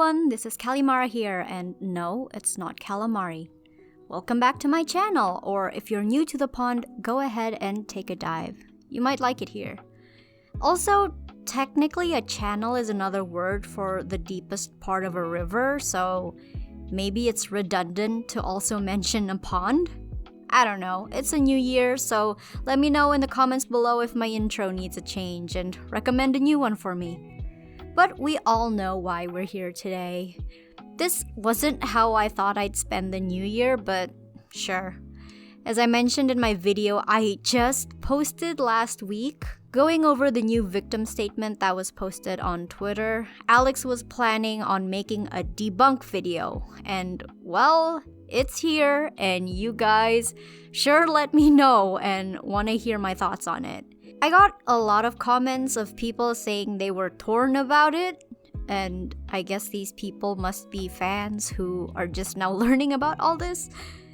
everyone, this is Callimara here, and no, it's not calamari. Welcome back to my channel, or if you're new to the pond, go ahead and take a dive. You might like it here. Also, technically a channel is another word for the deepest part of a river, so maybe it's redundant to also mention a pond? I don't know, it's a new year, so let me know in the comments below if my intro needs a change and recommend a new one for me. But we all know why we're here today. This wasn't how I thought I'd spend the new year, but sure. As I mentioned in my video I just posted last week, going over the new victim statement that was posted on Twitter, Alex was planning on making a debunk video, and well, it's here, and you guys sure let me know and want to hear my thoughts on it. I got a lot of comments of people saying they were torn about it, and I guess these people must be fans who are just now learning about all this.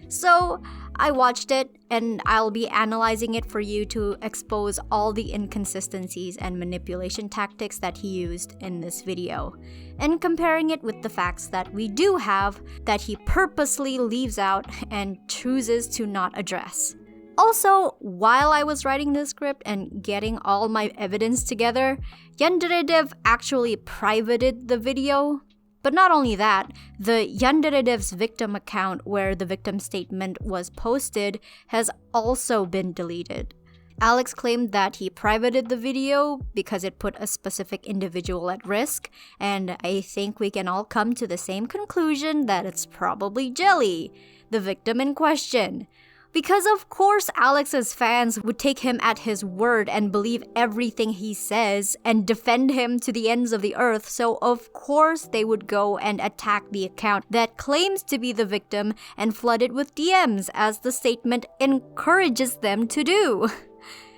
So I watched it, and I'll be analyzing it for you to expose all the inconsistencies and manipulation tactics that he used in this video, and comparing it with the facts that we do have that he purposely leaves out and chooses to not address. Also, while I was writing this script and getting all my evidence together, Yandere dev actually privated the video. But not only that, the Yandere dev's victim account where the victim statement was posted has also been deleted. Alex claimed that he privated the video because it put a specific individual at risk, and I think we can all come to the same conclusion that it's probably Jelly, the victim in question. Because of course Alex's fans would take him at his word and believe everything he says and defend him to the ends of the earth, so of course they would go and attack the account that claims to be the victim and flood it with DMs as the statement encourages them to do.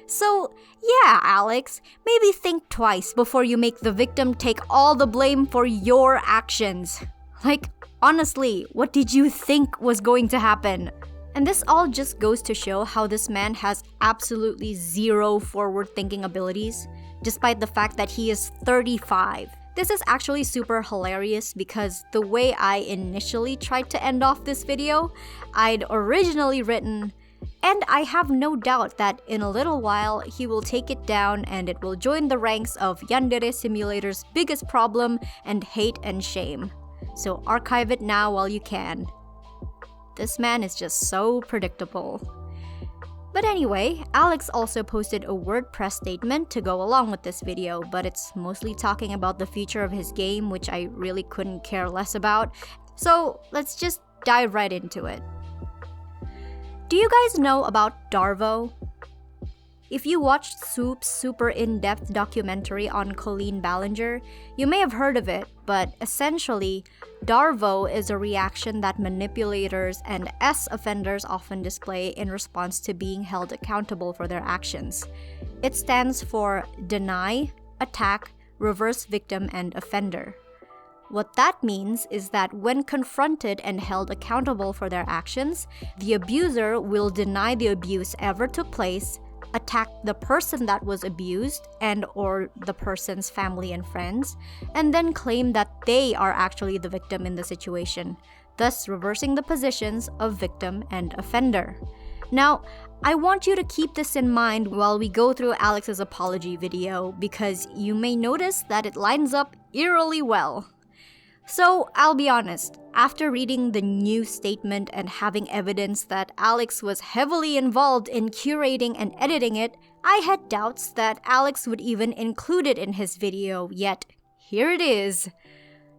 So yeah, Alex, maybe think twice before you make the victim take all the blame for your actions. Like, honestly, what did you think was going to happen? And this all just goes to show how this man has absolutely zero forward-thinking abilities, despite the fact that he is 35. This is actually super hilarious because the way I initially tried to end off this video, I'd originally written, and I have no doubt that in a little while he will take it down and it will join the ranks of Yandere Simulator's biggest problem and hate and shame. So archive it now while you can. This man is just so predictable. But anyway, Alex also posted a WordPress statement to go along with this video, but it's mostly talking about the future of his game, which I really couldn't care less about. So let's just dive right into it. Do you guys know about DARVO? If you watched Soup's super in-depth documentary on Colleen Ballinger, you may have heard of it, but essentially, DARVO is a reaction that manipulators and S-offenders often display in response to being held accountable for their actions. It stands for Deny, Attack, Reverse Victim, and Offender. What that means is that when confronted and held accountable for their actions, the abuser will deny the abuse ever took place, attack the person that was abused and or the person's family and friends, and then claim that they are actually the victim in the situation, thus reversing the positions of victim and offender. Now, I want you to keep this in mind while we go through Alex's apology video because you may notice that it lines up eerily well. So, I'll be honest, after reading the new statement and having evidence that Alex was heavily involved in curating and editing it, I had doubts that Alex would even include it in his video, yet here it is.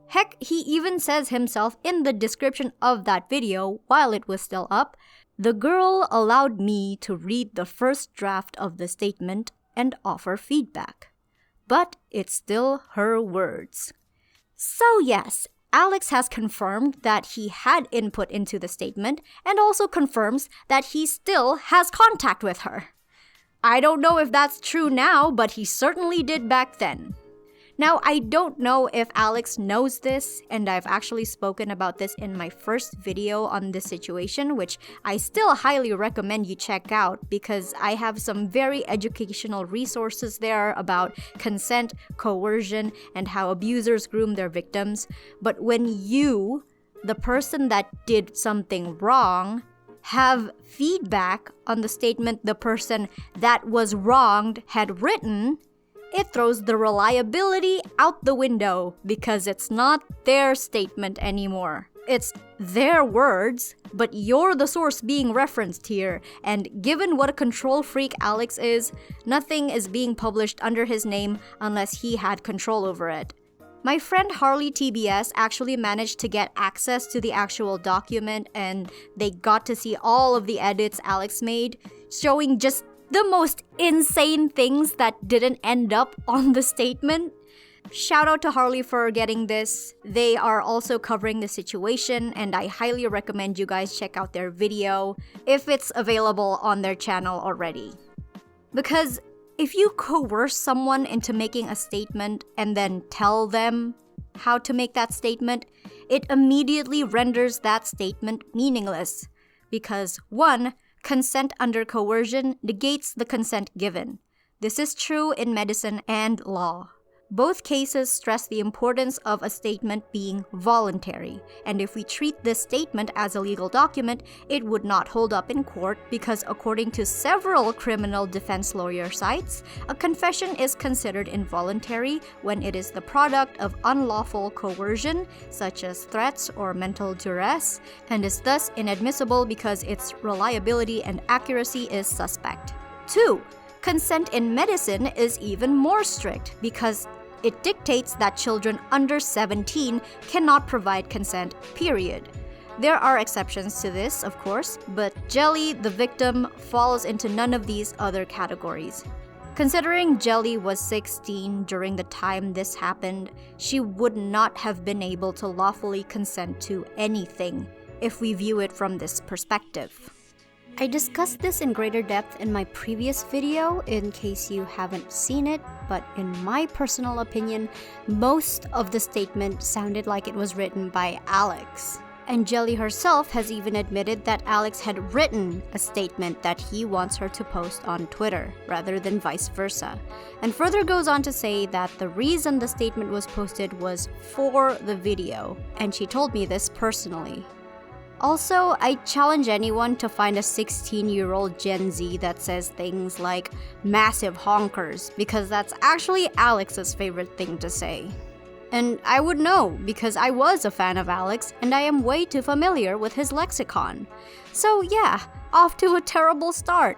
Heck, he even says himself in the description of that video, while it was still up, "The girl allowed me to read the first draft of the statement and offer feedback. But it's still her words." So yes, Alex has confirmed that he had input into the statement and also confirms that he still has contact with her. I don't know if that's true now, but he certainly did back then. Now, I don't know if Alex knows this, and I've actually spoken about this in my first video on this situation, which I still highly recommend you check out because I have some very educational resources there about consent, coercion, and how abusers groom their victims. But when you, the person that did something wrong, have feedback on the statement the person that was wronged had written, it throws the reliability out the window because it's not their statement anymore. It's their words, but you're the source being referenced here, and given what a control freak Alex is, nothing is being published under his name unless he had control over it. My friend Harley TBS actually managed to get access to the actual document, and they got to see all of the edits Alex made, showing just the most insane things that didn't end up on the statement. Shout out to Harley for getting this. They are also covering the situation, and I highly recommend you guys check out their video if it's available on their channel already. Because if you coerce someone into making a statement and then tell them how to make that statement, it immediately renders that statement meaningless. Because 1, consent under coercion negates the consent given. This is true in medicine and law. Both cases stress the importance of a statement being voluntary, and if we treat this statement as a legal document, it would not hold up in court because according to several criminal defense lawyer sites, a confession is considered involuntary when it is the product of unlawful coercion, such as threats or mental duress, and is thus inadmissible because its reliability and accuracy is suspect. 2. Consent in medicine is even more strict because it dictates that children under 17 cannot provide consent, period. There are exceptions to this, of course, but Jelly, the victim, falls into none of these other categories. Considering Jelly was 16 during the time this happened, she would not have been able to lawfully consent to anything if we view it from this perspective. I discussed this in greater depth in my previous video in case you haven't seen it, but in my personal opinion, most of the statement sounded like it was written by Alex. And Jelly herself has even admitted that Alex had written a statement that he wants her to post on Twitter, rather than vice versa. And further goes on to say that the reason the statement was posted was for the video, and she told me this personally. Also, I challenge anyone to find a 16-year-old Gen Z that says things like massive honkers, because that's actually Alex's favorite thing to say. And I would know, because I was a fan of Alex, and I am way too familiar with his lexicon. So yeah, off to a terrible start.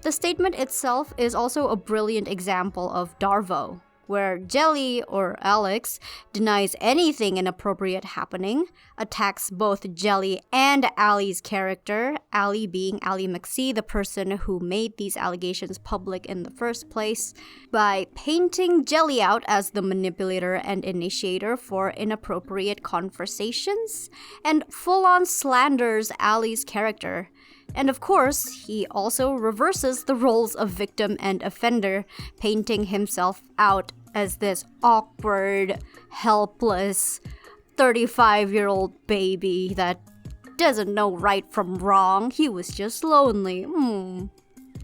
The statement itself is also a brilliant example of DARVO, where Jelly, or Alex, denies anything inappropriate happening, attacks both Jelly and Allie's character, Allie being Allie McSee, the person who made these allegations public in the first place, by painting Jelly out as the manipulator and initiator for inappropriate conversations, and full-on slanders Allie's character. And of course, he also reverses the roles of victim and offender, painting himself out as this awkward, helpless, 35-year-old baby that doesn't know right from wrong. He was just lonely.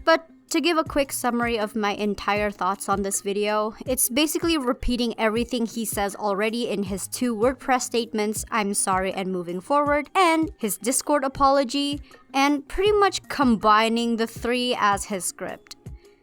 But to give a quick summary of my entire thoughts on this video, it's basically repeating everything he says already in his 2 WordPress statements, I'm sorry and moving forward, and his Discord apology, and pretty much combining the 3 as his script.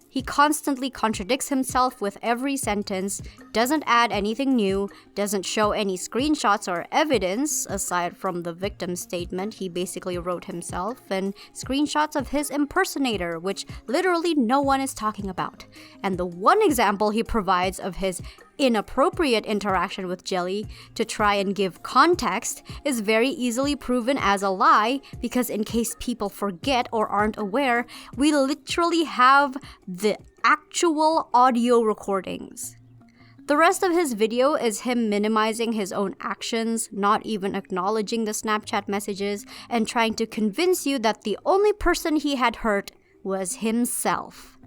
He constantly contradicts himself with every sentence, doesn't add anything new, doesn't show any screenshots or evidence, aside from the victim statement he basically wrote himself, and screenshots of his impersonator, which literally no one is talking about. And the one example he provides of his inappropriate interaction with Jelly to try and give context is very easily proven as a lie, because in case people forget or aren't aware, we literally have the actual audio recordings. The rest of his video is him minimizing his own actions, not even acknowledging the Snapchat messages, and trying to convince you that the only person he had hurt was himself.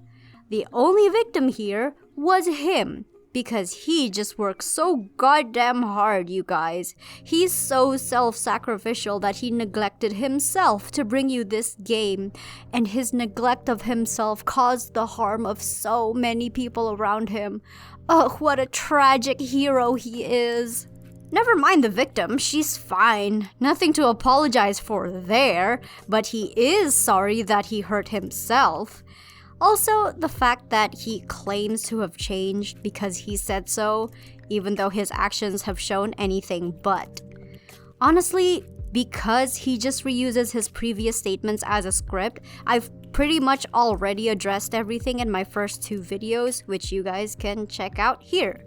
The only victim here was him. because he just works so goddamn hard, you guys. He's so self-sacrificial that he neglected himself to bring you this game, and his neglect of himself caused the harm of so many people around him. Oh, what a tragic hero he is. Never mind the victim, she's fine. Nothing to apologize for there, but he is sorry that he hurt himself. Also, the fact that he claims to have changed because he said so, even though his actions have shown anything but. Honestly, because he just reuses his previous statements as a script, I've pretty much already addressed everything in my first 2 videos, which you guys can check out here.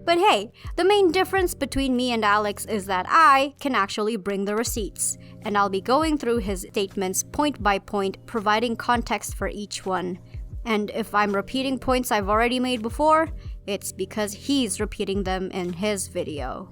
But hey, the main difference between me and Alex is that I can actually bring the receipts, and I'll be going through his statements point by point, providing context for each one. And if I'm repeating points I've already made before, it's because he's repeating them in his video.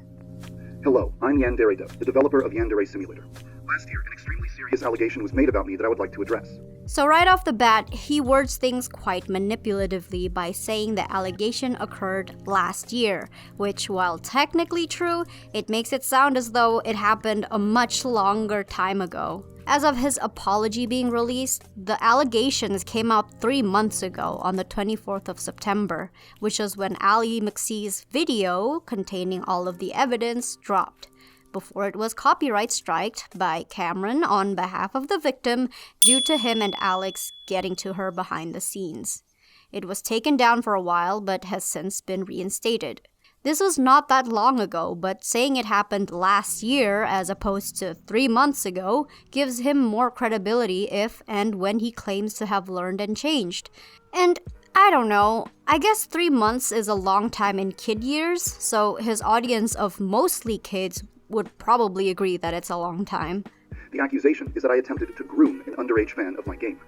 Hello, I'm Yandere, the developer of Yandere Simulator. Last year, an extremely serious allegation was made about me that I would like to address. So right off the bat, he words things quite manipulatively by saying the allegation occurred last year, which, while technically true, it makes it sound as though it happened a much longer time ago. As of his apology being released, the allegations came out 3 months ago on the 24th of September, which was when Ali McSee's video containing all of the evidence dropped, before it was copyright striked by Cameron on behalf of the victim due to him and Alex getting to her behind the scenes. It was taken down for a while but has since been reinstated. This was not that long ago, but saying it happened last year as opposed to 3 months ago gives him more credibility if and when he claims to have learned and changed. And I don't know, I guess 3 months is a long time in kid years, so his audience of mostly kids would probably agree that it's a long time. The accusation is that I attempted to groom an underage fan of my game.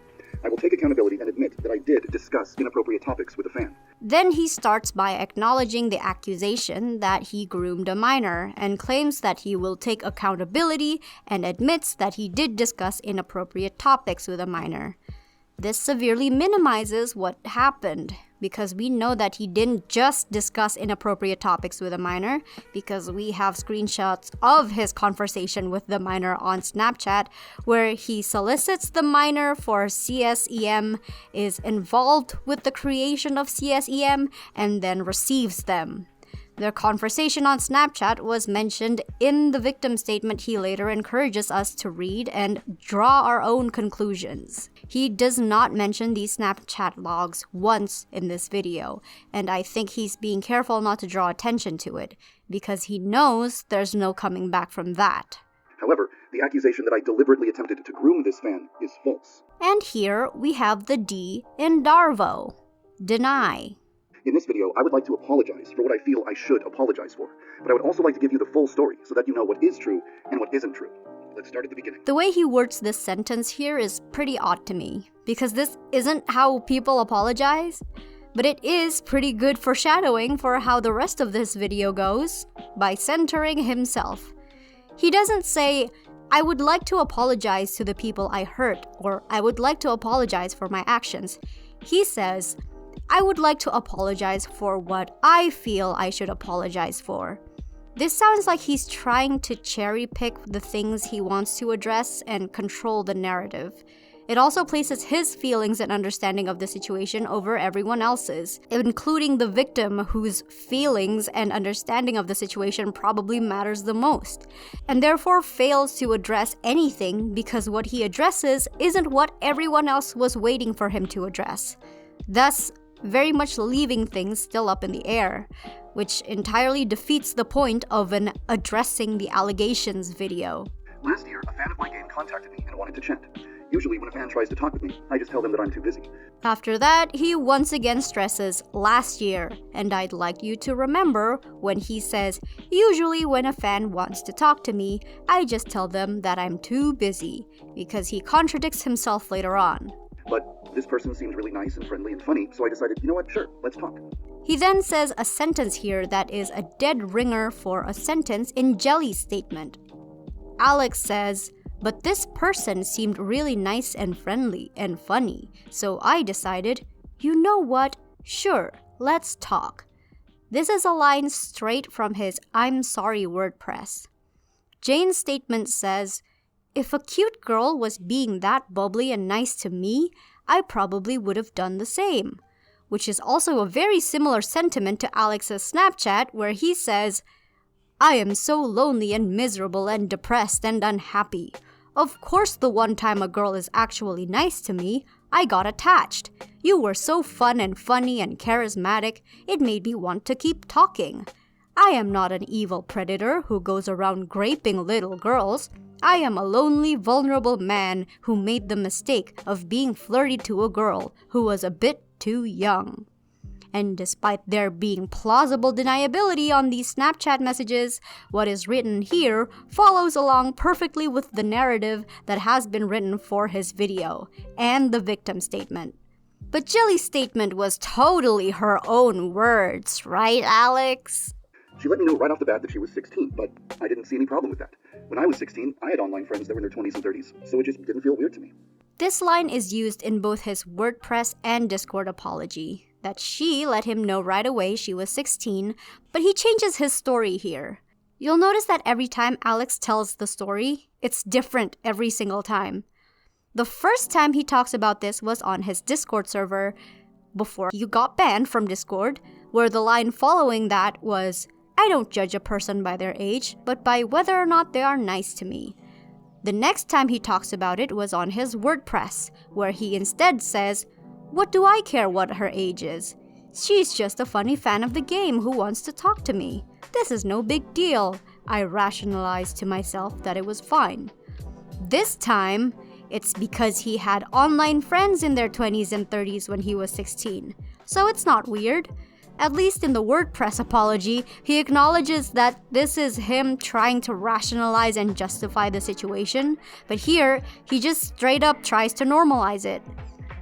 I will take accountability and admit that I did discuss inappropriate topics with a fan. Then he starts by acknowledging the accusation that he groomed a minor and claims that he will take accountability and admits that he did discuss inappropriate topics with a minor. This severely minimizes what happened, because we know that he didn't just discuss inappropriate topics with a minor, because we have screenshots of his conversation with the minor on Snapchat, where he solicits the minor for CSEM, is involved with the creation of CSEM, and then receives them. Their conversation on Snapchat was mentioned in the victim statement he later encourages us to read and draw our own conclusions. He does not mention these Snapchat logs once in this video, and I think he's being careful not to draw attention to it, because he knows there's no coming back from that. However, the accusation that I deliberately attempted to groom this fan is false. And here we have the D in DARVO. Deny. In this video, I would like to apologize for what I feel I should apologize for, but I would also like to give you the full story so that you know what is true and what isn't true. Let's start at the beginning. The way he words this sentence here is pretty odd to me, because this isn't how people apologize, but it is pretty good foreshadowing for how the rest of this video goes, by centering himself. He doesn't say, "I would like to apologize to the people I hurt," or "I would like to apologize for my actions." He says, "I would like to apologize for what I feel I should apologize for." This sounds like he's trying to cherry-pick the things he wants to address and control the narrative. It also places his feelings and understanding of the situation over everyone else's, including the victim whose feelings and understanding of the situation probably matters the most, and therefore fails to address anything because what he addresses isn't what everyone else was waiting for him to address. Thus, very much leaving things still up in the air, which entirely defeats the point of an addressing the allegations video. Last year, a fan of my game contacted me and wanted to chat. Usually when a fan tries to talk with me, I just tell them that I'm too busy. After that, he once again stresses last year, and I'd like you to remember when he says, usually when a fan wants to talk to me, I just tell them that I'm too busy, because he contradicts himself later on. But this person seemed really nice and friendly and funny, so I decided, you know what, sure, let's talk. He then says a sentence here that is a dead ringer for a sentence in Jelly's statement. Alex says, "But this person seemed really nice and friendly and funny, so I decided, you know what, sure, let's talk." This is a line straight from his I'm sorry WordPress. Jane's statement says, "If a cute girl was being that bubbly and nice to me, I probably would have done the same." Which is also a very similar sentiment to Alex's Snapchat where he says, "I am so lonely and miserable and depressed and unhappy. Of course the one time a girl is actually nice to me, I got attached. You were so fun and funny and charismatic, it made me want to keep talking. I am not an evil predator who goes around raping little girls. I am a lonely, vulnerable man who made the mistake of being flirty to a girl who was a bit too young." And despite there being plausible deniability on these Snapchat messages, what is written here follows along perfectly with the narrative that has been written for his video, and the victim statement. But Jelly's statement was totally her own words, right, Alex? She let me know right off the bat that she was 16, but I didn't see any problem with that. When I was 16, I had online friends that were in their 20s and 30s, so it just didn't feel weird to me. This line is used in both his WordPress and Discord apology, that she let him know right away she was 16, but he changes his story here. You'll notice that every time Alex tells the story, it's different every single time. The first time he talks about this was on his Discord server before he got banned from Discord, where the line following that was, "I don't judge a person by their age, but by whether or not they are nice to me." The next time he talks about it was on his WordPress, where he instead says, "What do I care what her age is? She's just a funny fan of the game who wants to talk to me. This is no big deal." I rationalized to myself that it was fine. This time, it's because he had online friends in their 20s and 30s when he was 16. So it's not weird. At least in the WordPress apology, he acknowledges that this is him trying to rationalize and justify the situation, but here, he just straight up tries to normalize it.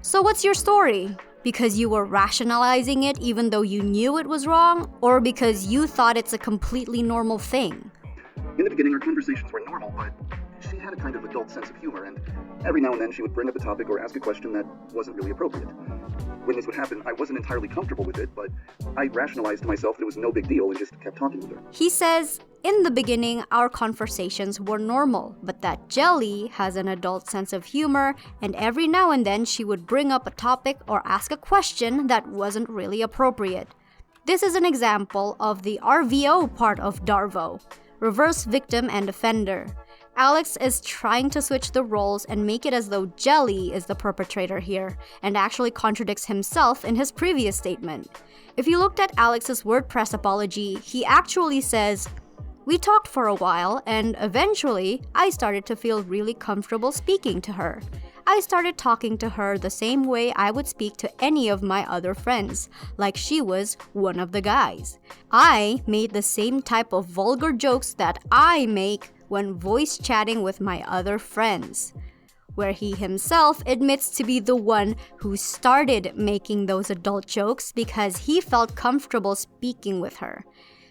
So what's your story? Because you were rationalizing it even though you knew it was wrong, or because you thought it's a completely normal thing? In the beginning, our conversations were normal, but she had a kind of adult sense of humor, and every now and then she would bring up a topic or ask a question that wasn't really appropriate. When this would happen, I wasn't entirely comfortable with it, but I rationalized to myself that it was no big deal and just kept talking with her. He says, in the beginning, our conversations were normal, but that Jelly has an adult sense of humor, and every now and then she would bring up a topic or ask a question that wasn't really appropriate. This is an example of the RVO part of DARVO, reverse victim and offender. Alex is trying to switch the roles and make it as though Jelly is the perpetrator here, and actually contradicts himself in his previous statement. If you looked at Alex's WordPress apology, he actually says, "We talked for a while, and eventually, I started to feel really comfortable speaking to her. I started talking to her the same way I would speak to any of my other friends, like she was one of the guys. I made the same type of vulgar jokes that I make when voice chatting with my other friends," where he himself admits to be the one who started making those adult jokes because he felt comfortable speaking with her.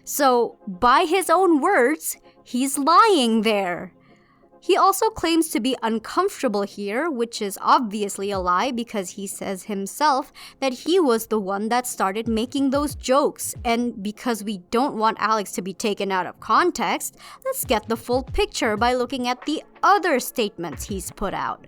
So, by his own words, he's lying there. He also claims to be uncomfortable here, which is obviously a lie because he says himself that he was the one that started making those jokes. And because we don't want Alex to be taken out of context, let's get the full picture by looking at the other statements he's put out.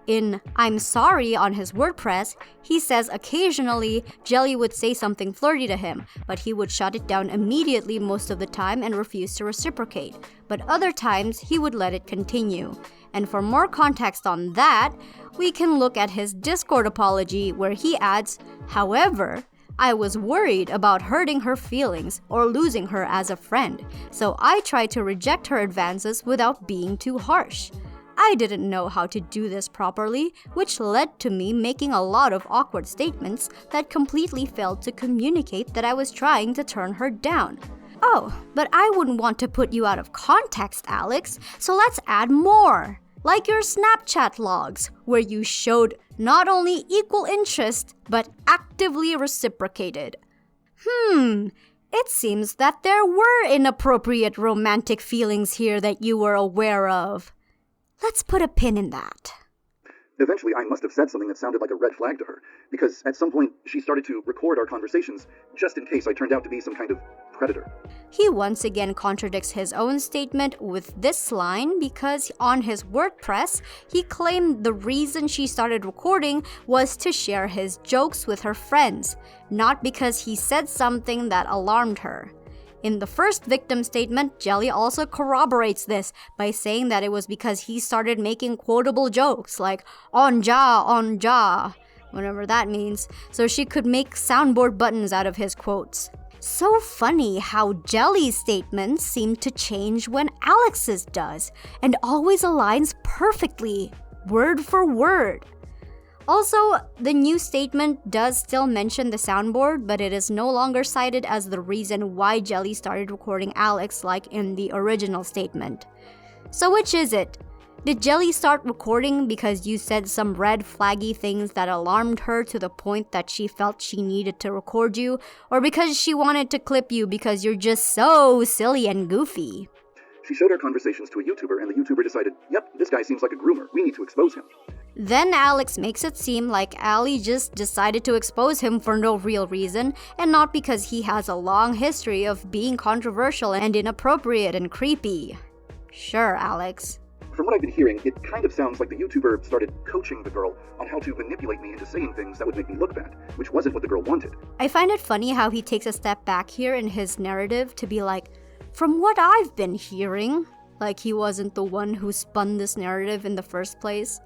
In I'm sorry on his WordPress, he says occasionally Jelly would say something flirty to him, but he would shut it down immediately most of the time and refuse to reciprocate. But other times, he would let it continue. And for more context on that, we can look at his Discord apology where he adds, "However, I was worried about hurting her feelings or losing her as a friend, so I tried to reject her advances without being too harsh. I didn't know how to do this properly, which led to me making a lot of awkward statements that completely failed to communicate that I was trying to turn her down." Oh, but I wouldn't want to put you out of context, Alex, so let's add more. Like your Snapchat logs, where you showed not only equal interest, but actively reciprocated. It seems that there were inappropriate romantic feelings here that you were aware of. Let's put a pin in that. Eventually, I must have said something that sounded like a red flag to her, because at some point she started to record our conversations just in case I turned out to be some kind of predator. He once again contradicts his own statement with this line because on his WordPress, he claimed the reason she started recording was to share his jokes with her friends, not because he said something that alarmed her. In the first victim statement, Jelly also corroborates this by saying that it was because he started making quotable jokes like on ja, whatever that means, so she could make soundboard buttons out of his quotes. So funny how Jelly's statements seem to change when Alex's does, and always aligns perfectly, word for word. Also, the new statement does still mention the soundboard, but it is no longer cited as the reason why Jelly started recording Alex like in the original statement. So which is it? Did Jelly start recording because you said some red flaggy things that alarmed her to the point that she felt she needed to record you, or because she wanted to clip you because you're just so silly and goofy? She showed our conversations to a YouTuber, and the YouTuber decided, yep, this guy seems like a groomer. We need to expose him. Then Alex makes it seem like Ali just decided to expose him for no real reason, and not because he has a long history of being controversial and inappropriate and creepy. Sure, Alex. From what I've been hearing, it kind of sounds like the YouTuber started coaching the girl on how to manipulate me into saying things that would make me look bad, which wasn't what the girl wanted. I find it funny how he takes a step back here in his narrative to be like, from what I've been hearing, like he wasn't the one who spun this narrative in the first place.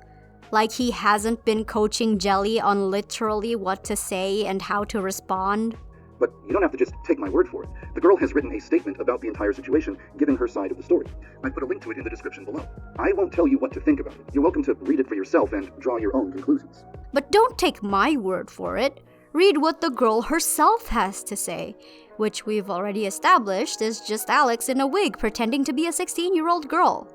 Like he hasn't been coaching Jelly on literally what to say and how to respond. But you don't have to just take my word for it. The girl has written a statement about the entire situation, giving her side of the story. I put a link to it in the description below. I won't tell you what to think about it. You're welcome to read it for yourself and draw your own conclusions. But don't take my word for it. Read what the girl herself has to say, which we've already established is just Alex in a wig pretending to be a 16-year-old girl.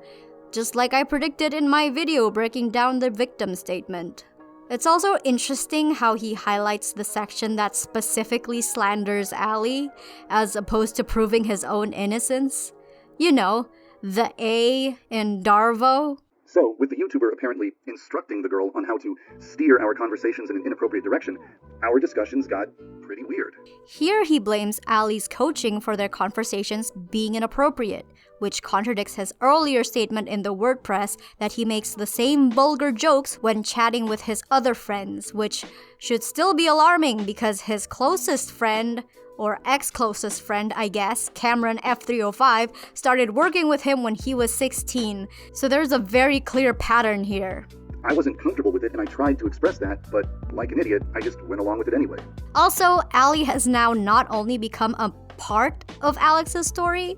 Just like I predicted in my video breaking down the victim statement. It's also interesting how he highlights the section that specifically slanders Ali, as opposed to proving his own innocence. You know, the A in DARVO. So, with the YouTuber apparently instructing the girl on how to steer our conversations in an inappropriate direction, our discussions got pretty weird. Here he blames Ali's coaching for their conversations being inappropriate, which contradicts his earlier statement in the WordPress that he makes the same vulgar jokes when chatting with his other friends, which should still be alarming because his closest friend, or ex-closest friend, I guess, Cameron F305, started working with him when he was 16, so there's a very clear pattern here. I wasn't comfortable with it and I tried to express that, but like an idiot, I just went along with it anyway. Also, Ali has now not only become a part of Alex's story,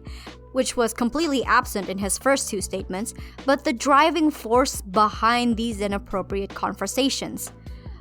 which was completely absent in his first two statements, but the driving force behind these inappropriate conversations.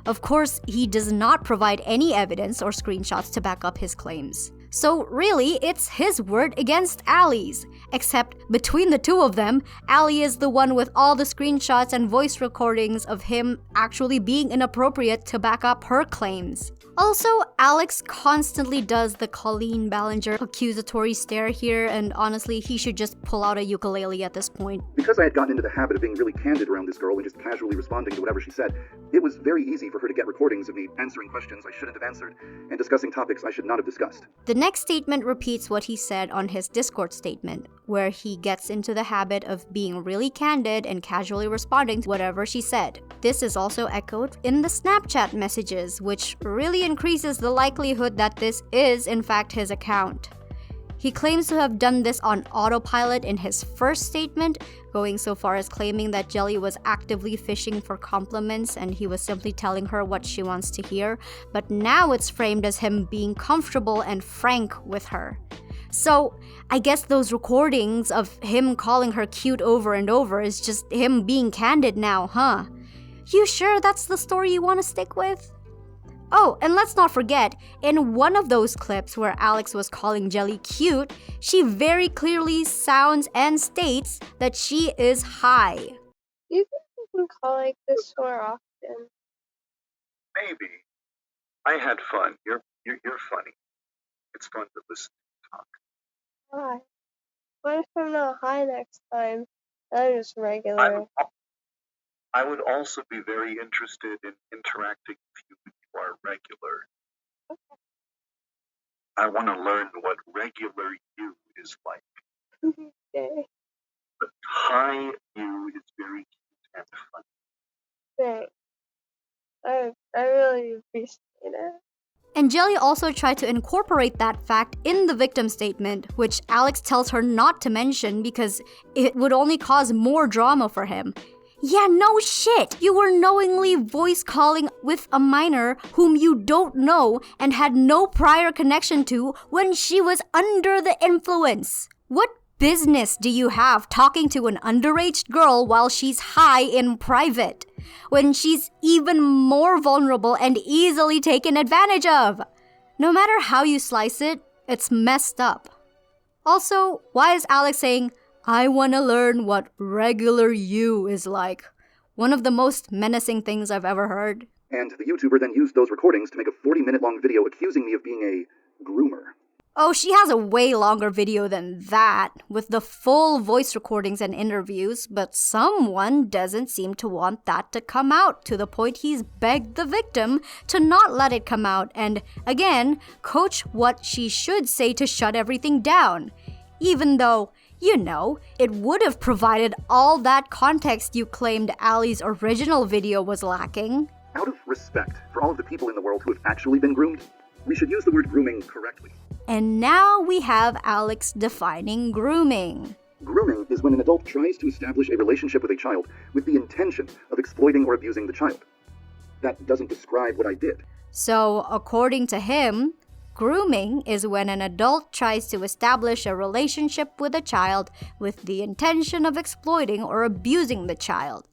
Of course, he does not provide any evidence or screenshots to back up his claims. So really, it's his word against Ali's. Except between the two of them, Ali is the one with all the screenshots and voice recordings of him actually being inappropriate to back up her claims. Also, Alex constantly does the Colleen Ballinger accusatory stare here, and honestly, he should just pull out a ukulele at this point. Because I had gotten into the habit of being really candid around this girl and just casually responding to whatever she said, it was very easy for her to get recordings of me answering questions I shouldn't have answered and discussing topics I should not have discussed. The next statement repeats what he said on his Discord statement, where he gets into the habit of being really candid and casually responding to whatever she said. This is also echoed in the Snapchat messages, which really increases the likelihood that this is in fact his account. He claims to have done this on autopilot in his first statement, going so far as claiming that Jelly was actively fishing for compliments and he was simply telling her what she wants to hear, but now it's framed as him being comfortable and frank with her. So, I guess those recordings of him calling her cute over and over is just him being candid now, huh? You sure that's the story you want to stick with? Oh, and let's not forget, in one of those clips where Alex was calling Jelly cute, she very clearly sounds and states that she is high. You think you can call like this more often? Maybe. I had fun. You're funny. It's fun to listen to talk. Why? What if I'm not high next time? I'm just regular. I would also be very interested in interacting with you when you are regular. I want to learn what regular you is like. Okay. But high you is very cute and fun. Thanks. I really appreciate it. And Jelly also tried to incorporate that fact in the victim statement, which Alex tells her not to mention because it would only cause more drama for him. Yeah, no shit! You were knowingly voice calling with a minor whom you don't know and had no prior connection to when she was under the influence. What business do you have talking to an underage girl while she's high in private, when she's even more vulnerable and easily taken advantage of? No matter how you slice it, it's messed up. Also, why is Alex saying, "I want to learn what regular you is like"? One of the most menacing things I've ever heard. And the YouTuber then used those recordings to make a 40-minute-long video accusing me of being a groomer. Oh, she has a way longer video than that, with the full voice recordings and interviews, but someone doesn't seem to want that to come out, to the point he's begged the victim to not let it come out and, again, coach what she should say to shut everything down. Even though, you know, it would have provided all that context you claimed Allie's original video was lacking. Out of respect for all of the people in the world who have actually been groomed, we should use the word grooming correctly. And now we have Alex defining grooming. Grooming is when an adult tries to establish a relationship with a child with the intention of exploiting or abusing the child. That doesn't describe what I did. So, according to him, grooming is when an adult tries to establish a relationship with a child with the intention of exploiting or abusing the child.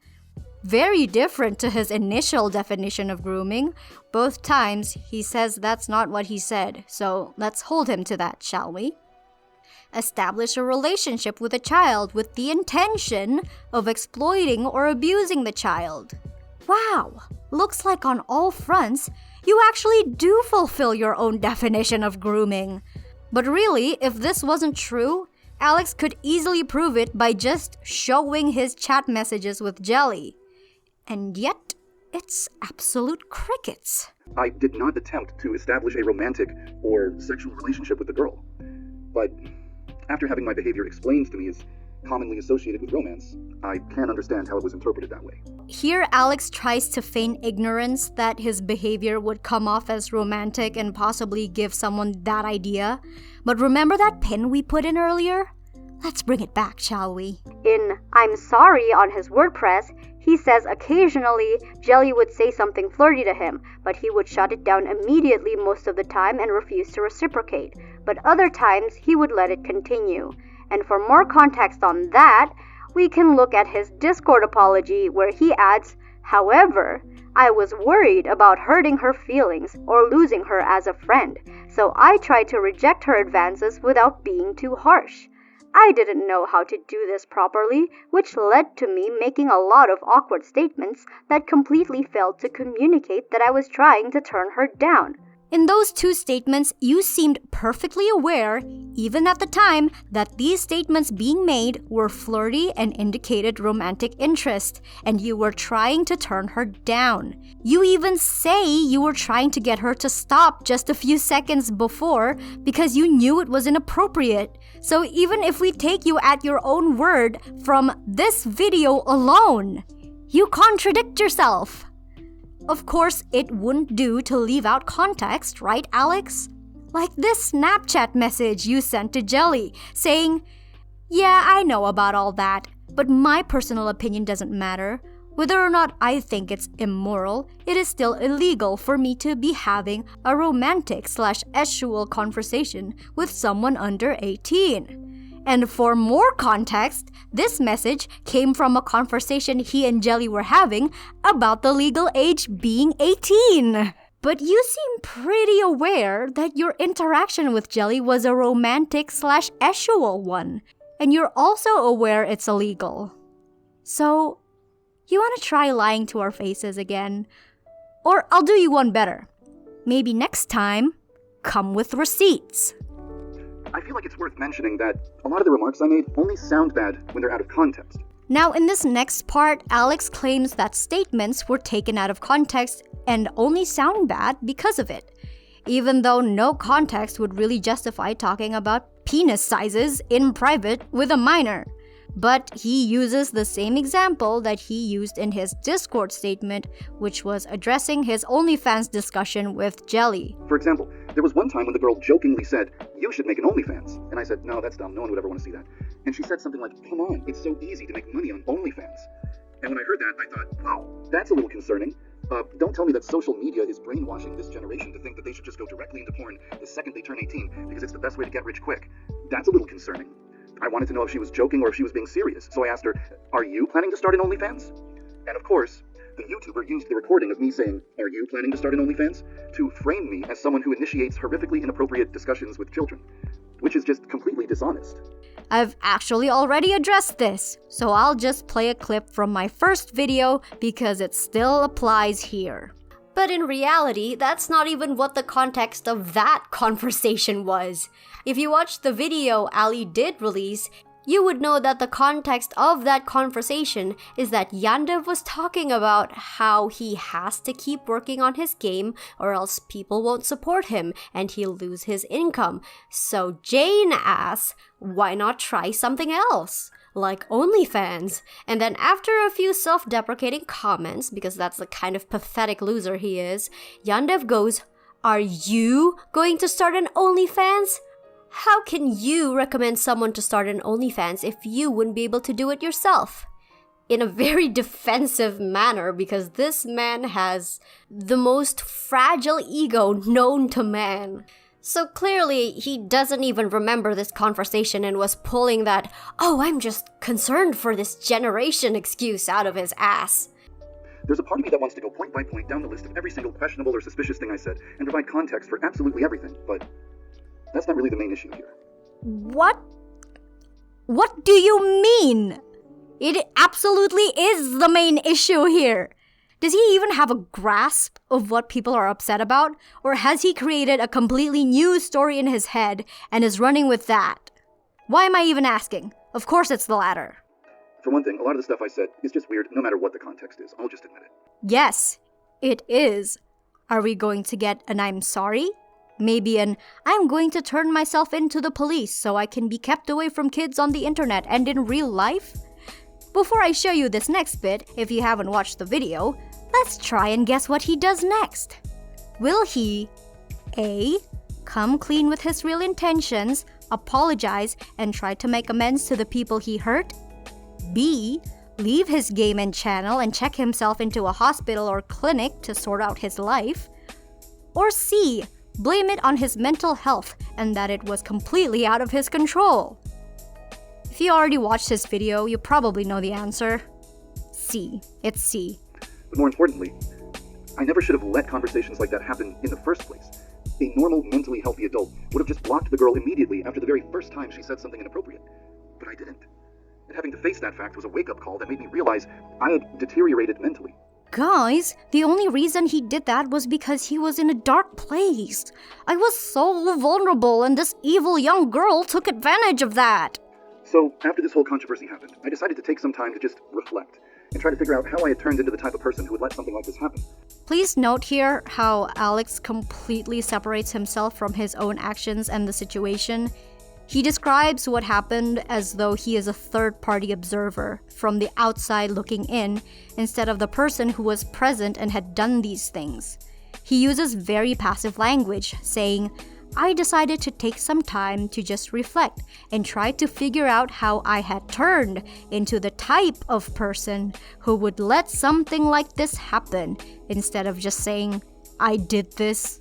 Very different to his initial definition of grooming. Both times, he says that's not what he said, so let's hold him to that, shall we? Establish a relationship with a child with the intention of exploiting or abusing the child. Wow, looks like on all fronts, you actually do fulfill your own definition of grooming. But really, if this wasn't true, Alex could easily prove it by just showing his chat messages with Jelly. And yet, it's absolute crickets. I did not attempt to establish a romantic or sexual relationship with the girl. But after having my behavior explained to me as commonly associated with romance, I can understand how it was interpreted that way. Here, Alex tries to feign ignorance that his behavior would come off as romantic and possibly give someone that idea. But remember that pin we put in earlier? Let's bring it back, shall we? In "I'm sorry" on his WordPress, he says occasionally Jelly would say something flirty to him, but he would shut it down immediately most of the time and refuse to reciprocate. But other times, he would let it continue. And for more context on that, we can look at his Discord apology where he adds, "However, I was worried about hurting her feelings or losing her as a friend, so I tried to reject her advances without being too harsh. I didn't know how to do this properly, which led to me making a lot of awkward statements that completely failed to communicate that I was trying to turn her down." In those two statements, you seemed perfectly aware, even at the time, that these statements being made were flirty and indicated romantic interest, and you were trying to turn her down. You even say you were trying to get her to stop just a few seconds before because you knew it was inappropriate. So even if we take you at your own word from this video alone, you contradict yourself. Of course, it wouldn't do to leave out context, right, Alex? Like this Snapchat message you sent to Jelly, saying, "Yeah, I know about all that, but my personal opinion doesn't matter. Whether or not I think it's immoral, it is still illegal for me to be having a romantic/sexual conversation with someone under 18. And for more context, this message came from a conversation he and Jelly were having about the legal age being 18. But you seem pretty aware that your interaction with Jelly was a romantic/sexual one, and you're also aware it's illegal. So, you want to try lying to our faces again? Or I'll do you one better. Maybe next time, come with receipts. I feel like it's worth mentioning that a lot of the remarks I made only sound bad when they're out of context. Now, in this next part, Alex claims that statements were taken out of context and only sound bad because of it, even though no context would really justify talking about penis sizes in private with a minor. But he uses the same example that he used in his Discord statement, which was addressing his OnlyFans discussion with Jelly. For example, there was one time when the girl jokingly said, "You should make an OnlyFans." And I said, "No, that's dumb. No one would ever want to see that." And she said something like, "Come on, it's so easy to make money on OnlyFans." And when I heard that, I thought, wow, that's a little concerning. Don't tell me that social media is brainwashing this generation to think that they should just go directly into porn the second they turn 18 because it's the best way to get rich quick. That's a little concerning. I wanted to know if she was joking or if she was being serious, so I asked her, "Are you planning to start an OnlyFans?" And of course, the YouTuber used the recording of me saying, "Are you planning to start an OnlyFans?" to frame me as someone who initiates horrifically inappropriate discussions with children, which is just completely dishonest. I've actually already addressed this, so I'll just play a clip from my first video because it still applies here. But in reality, that's not even what the context of that conversation was. If you watched the video Ali did release, you would know that the context of that conversation is that Yandere was talking about how he has to keep working on his game or else people won't support him and he'll lose his income. So Jane asks, why not try something else? Like OnlyFans. And then after a few self-deprecating comments, because that's the kind of pathetic loser he is, Yandere goes, "Are you going to start an OnlyFans? How can you recommend someone to start an OnlyFans if you wouldn't be able to do it yourself?" In a very defensive manner, because this man has the most fragile ego known to man. So clearly, he doesn't even remember this conversation and was pulling that, "Oh, I'm just concerned for this generation" excuse out of his ass. There's a part of me that wants to go point by point down the list of every single questionable or suspicious thing I said and provide context for absolutely everything, but that's not really the main issue here. What? What do you mean? It absolutely is the main issue here. Does he even have a grasp of what people are upset about? Or has he created a completely new story in his head and is running with that? Why am I even asking? Of course it's the latter. For one thing, a lot of the stuff I said is just weird no matter what the context is. I'll just admit it. Yes, it is. Are we going to get an "I'm sorry"? Maybe an "I'm going to turn myself into the police so I can be kept away from kids on the internet and in real life"? Before I show you this next bit, if you haven't watched the video, let's try and guess what he does next. Will he A. come clean with his real intentions, apologize, and try to make amends to the people he hurt? B. leave his game and channel and check himself into a hospital or clinic to sort out his life? Or C. blame it on his mental health and that it was completely out of his control? If you already watched this video, you probably know the answer. C. It's C. But more importantly, I never should have let conversations like that happen in the first place. A normal, mentally healthy adult would have just blocked the girl immediately after the very first time she said something inappropriate. But I didn't. And having to face that fact was a wake-up call that made me realize I had deteriorated mentally. Guys, the only reason he did that was because he was in a dark place. I was so vulnerable and this evil young girl took advantage of that. So, after this whole controversy happened, I decided to take some time to just reflect and try to figure out how I had turned into the type of person who would let something like this happen. Please note here how Alex completely separates himself from his own actions and the situation. He describes what happened as though he is a third-party observer from the outside looking in, instead of the person who was present and had done these things. He uses very passive language, saying, "I decided to take some time to just reflect and try to figure out how I had turned into the type of person who would let something like this happen, instead of just saying, 'I did this.'"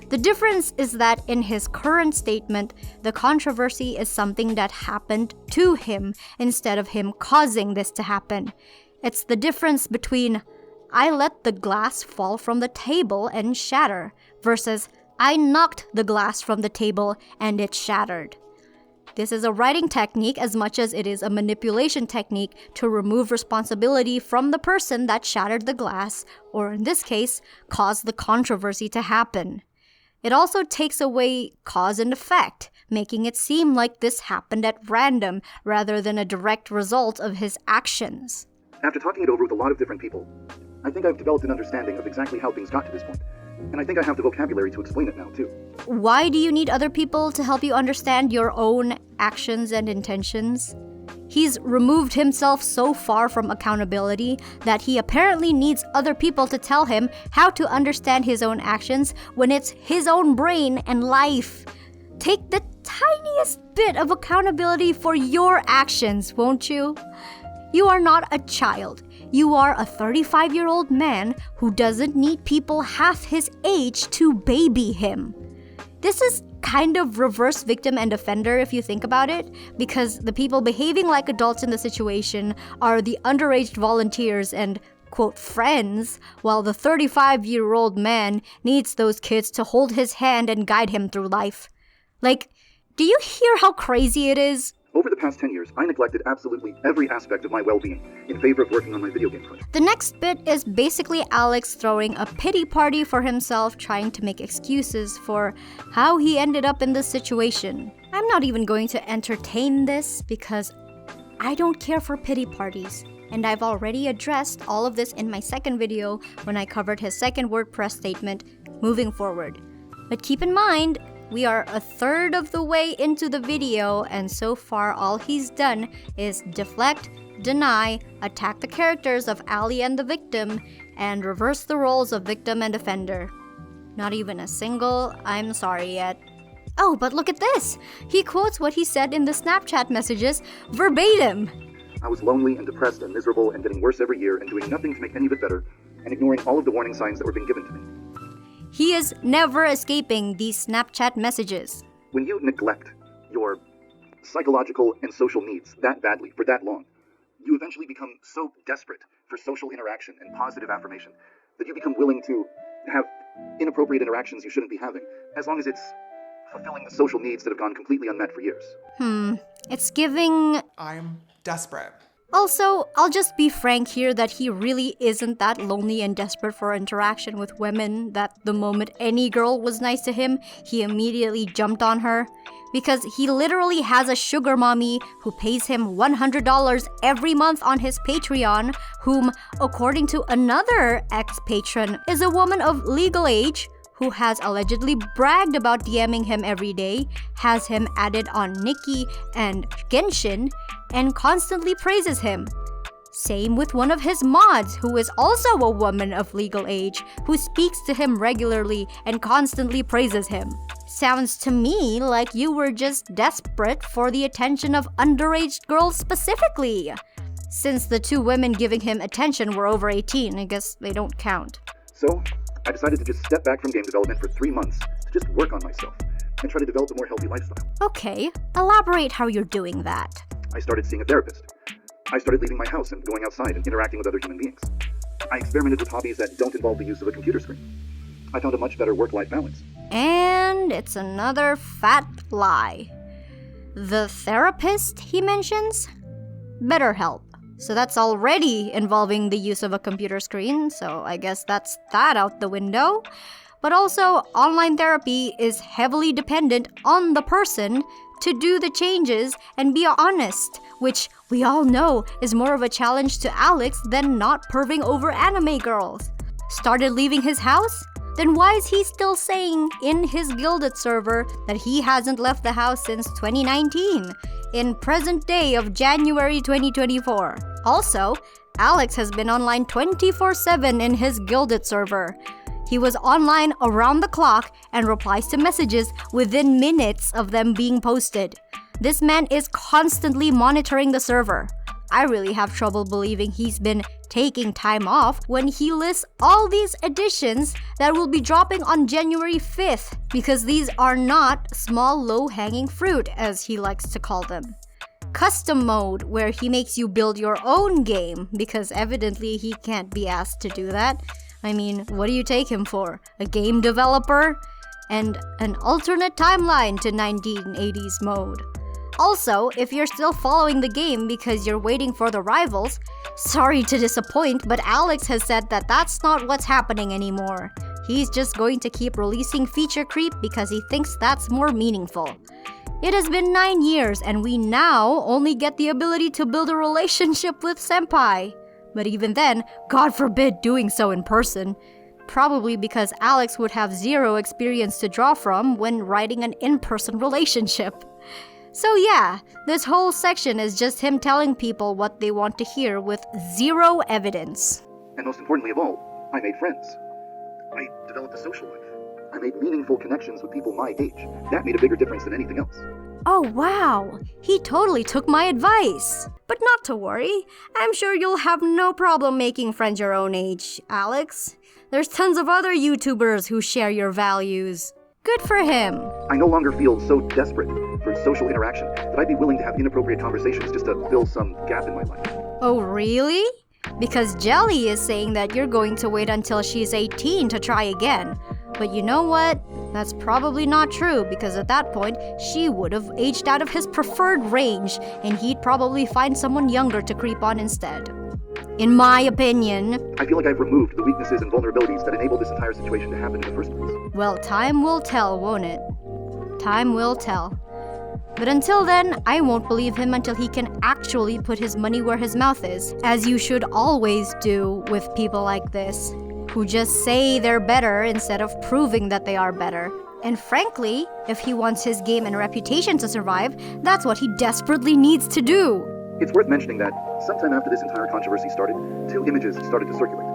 The difference is that in his current statement, the controversy is something that happened to him instead of him causing this to happen. It's the difference between "I let the glass fall from the table and shatter" versus "I knocked the glass from the table and it shattered." This is a writing technique as much as it is a manipulation technique to remove responsibility from the person that shattered the glass, or in this case, caused the controversy to happen. It also takes away cause and effect, making it seem like this happened at random rather than a direct result of his actions. After talking it over with a lot of different people, I think I've developed an understanding of exactly how things got to this point. And I think I have the vocabulary to explain it now, too. Why do you need other people to help you understand your own actions and intentions? He's removed himself so far from accountability that he apparently needs other people to tell him how to understand his own actions when it's his own brain and life. Take the tiniest bit of accountability for your actions, won't you? You are not a child. You are a 35-year-old man who doesn't need people half his age to baby him. This is kind of reverse victim and offender if you think about it, because the people behaving like adults in the situation are the underage volunteers and, quote, friends, while the 35-year-old man needs those kids to hold his hand and guide him through life. Like, do you hear how crazy it is? Over the past 10 years, I neglected absolutely every aspect of my well-being in favor of working on my video game project. The next bit is basically Alex throwing a pity party for himself, trying to make excuses for how he ended up in this situation. I'm not even going to entertain this because I don't care for pity parties, and I've already addressed all of this in my second video when I covered his second WordPress statement, moving forward. But keep in mind, we are a third of the way into the video, and so far all he's done is deflect, deny, attack the characters of Ali and the victim, and reverse the roles of victim and offender. Not even a single "I'm sorry" yet. Oh, but look at this! He quotes what he said in the Snapchat messages verbatim! I was lonely and depressed and miserable and getting worse every year and doing nothing to make any of it better, and ignoring all of the warning signs that were being given to me. He is never escaping these Snapchat messages. When you neglect your psychological and social needs that badly for that long, you eventually become so desperate for social interaction and positive affirmation that you become willing to have inappropriate interactions you shouldn't be having, as long as it's fulfilling the social needs that have gone completely unmet for years. It's giving... I'm desperate. Also, I'll just be frank here that he really isn't that lonely and desperate for interaction with women that the moment any girl was nice to him, he immediately jumped on her. Because he literally has a sugar mommy who pays him $100 every month on his Patreon, whom, according to another ex-patron, is a woman of legal age who has allegedly bragged about DMing him every day, has him added on Nikki and Genshin, and constantly praises him. Same with one of his mods, who is also a woman of legal age, who speaks to him regularly and constantly praises him. Sounds to me like you were just desperate for the attention of underage girls specifically. Since the two women giving him attention were over 18, I guess they don't count. So, I decided to just step back from game development for 3 months to just work on myself and try to develop a more healthy lifestyle. Okay, elaborate how you're doing that. I started seeing a therapist. I started leaving my house and going outside and interacting with other human beings. I experimented with hobbies that don't involve the use of a computer screen. I found a much better work-life balance. And it's another fat lie. The therapist he mentions? BetterHelp. So that's already involving the use of a computer screen, so I guess that's that out the window. But also, online therapy is heavily dependent on the person to do the changes and be honest, which we all know is more of a challenge to Alex than not perving over anime girls. Started leaving his house? Then why is he still saying in his Guilded server that he hasn't left the house since 2019, in present day of January 2024? Also, Alex has been online 24/7 in his Guilded server. He was online around the clock and replies to messages within minutes of them being posted. This man is constantly monitoring the server. I really have trouble believing he's been taking time off when he lists all these additions that will be dropping on January 5th, because these are not small low-hanging fruit, as he likes to call them. Custom mode, where he makes you build your own game, because evidently he can't be asked to do that. I mean, what do you take him for? A game developer? And an alternate timeline to 1980s mode. Also, if you're still following the game because you're waiting for the rivals, sorry to disappoint, but Alex has said that that's not what's happening anymore. he's just going to keep releasing feature creep because he thinks that's more meaningful. It has been 9 years and we now only get the ability to build a relationship with Senpai. But even then, God forbid doing so in person. Probably because Alex would have zero experience to draw from when writing an in-person relationship. So yeah, this whole section is just him telling people what they want to hear with zero evidence. And most importantly of all, I made friends. I developed a social life. I made meaningful connections with people my age. That made a bigger difference than anything else. Oh wow, he totally took my advice. But not to worry, I'm sure you'll have no problem making friends your own age, Alex. There's tons of other YouTubers who share your values. Good for him. I no longer feel so desperate for social interaction that I'd be willing to have inappropriate conversations just to fill some gap in my life. Oh really? Because Jelly is saying that you're going to wait until she's 18 to try again. But you know what? That's probably not true because at that point, she would have aged out of his preferred range and he'd probably find someone younger to creep on instead. In my opinion. I feel like I've removed the weaknesses and vulnerabilities that enabled this entire situation to happen in the first place. Well, time will tell, won't it? Time will tell. But until then, I won't believe him until he can actually put his money where his mouth is, as you should always do with people like this, who just say they're better instead of proving that they are better. And frankly, if he wants his game and reputation to survive, that's what he desperately needs to do. It's worth mentioning that sometime after this entire controversy started, 2 images started to circulate.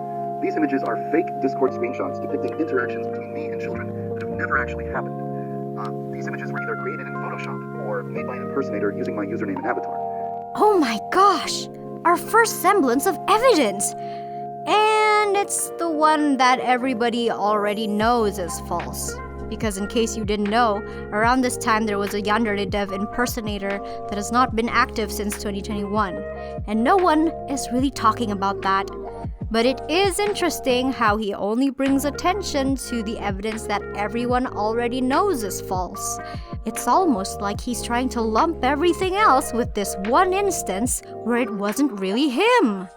These images are fake Discord screenshots depicting interactions between me and children that have never actually happened. These images were either created in Photoshop or made by an impersonator using my username and avatar. Oh my gosh! Our first semblance of evidence! And it's the one that everybody already knows is false. Because in case you didn't know, around this time there was a Yandere dev impersonator that has not been active since 2021. And no one is really talking about that. But it is interesting how he only brings attention to the evidence that everyone already knows is false. It's almost like he's trying to lump everything else with this one instance where it wasn't really him.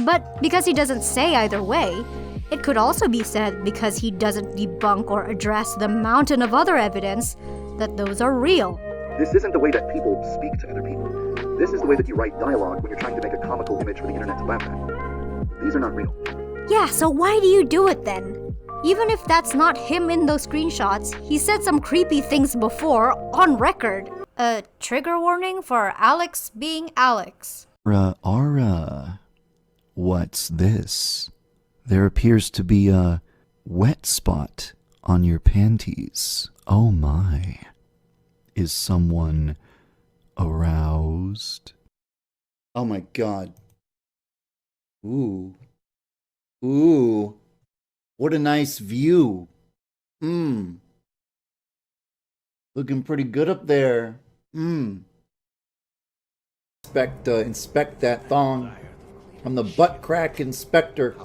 But because he doesn't say either way, it could also be said because he doesn't debunk or address the mountain of other evidence that those are real. This isn't the way that people speak to other people. This is the way that you write dialogue when you're trying to make a comical image for the internet to laugh at. These are not real. Yeah, so why do you do it then? Even if that's not him in those screenshots, he said some creepy things before on record. A trigger warning for Alex being Alex. What's this? There appears to be a wet spot on your panties. Oh my. Is someone aroused? Oh my god. Ooh. Ooh. What a nice view. Looking pretty good up there. Inspect that thong. I'm the butt crack inspector.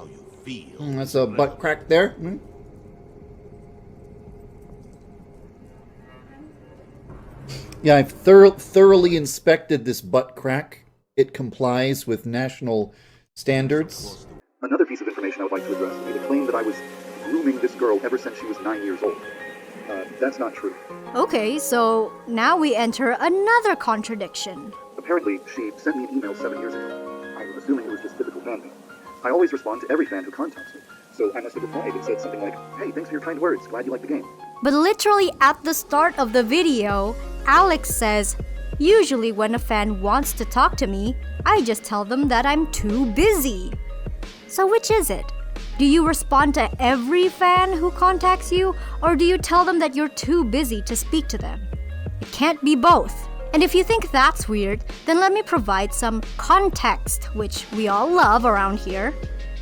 That's a butt crack there. Yeah, I've thoroughly inspected this butt crack. It complies with national standards. Another piece of information I would like to address would be the claim that I was grooming this girl ever since she was 9 years old. That's not true. Okay, so now we enter another contradiction. Apparently, she sent me an email 7 years ago. I'm assuming it was just typical fan mail. I always respond to every fan who contacts me, so I must have replied and said something like, "Hey, thanks for your kind words, glad you like the game." But literally at the start of the video, Alex says, "Usually when a fan wants to talk to me, I just tell them that I'm too busy." So which is it? Do you respond to every fan who contacts you, or do you tell them that you're too busy to speak to them? It can't be both. And if you think that's weird, then let me provide some context, which we all love around here.